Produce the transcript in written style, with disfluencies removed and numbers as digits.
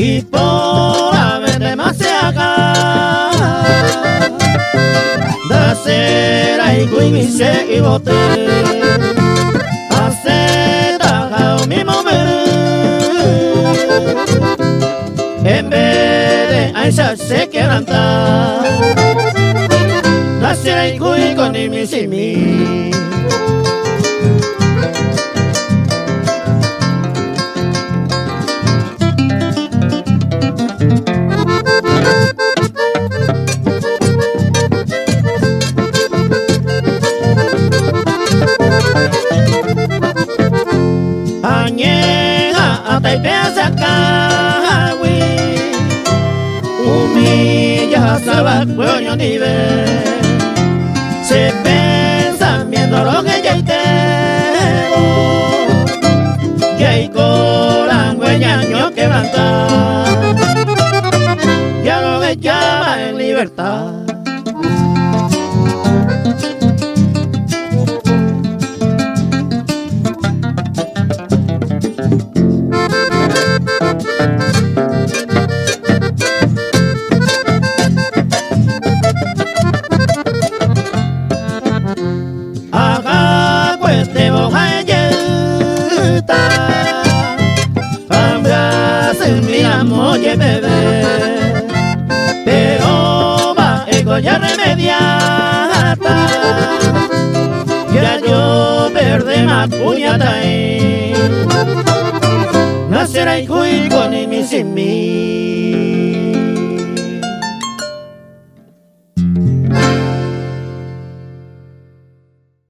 Y por haber demasiada de ser ahí cuimise y bote hace tajao mi mover en vez de Aisha se quebranta la será y cuy con mi simi. Añeja hasta y pesa cahui humilla salva cuello nivel se pensa viendo lo que ya tengo ya y coran hueñaño quebranta ya lo que llama en libertad. Haga cueste boja yeta Cambia se mira molle bebé pero va ego ya remediata ya yo perde más puñata nacerá y cuy con mi sin mí.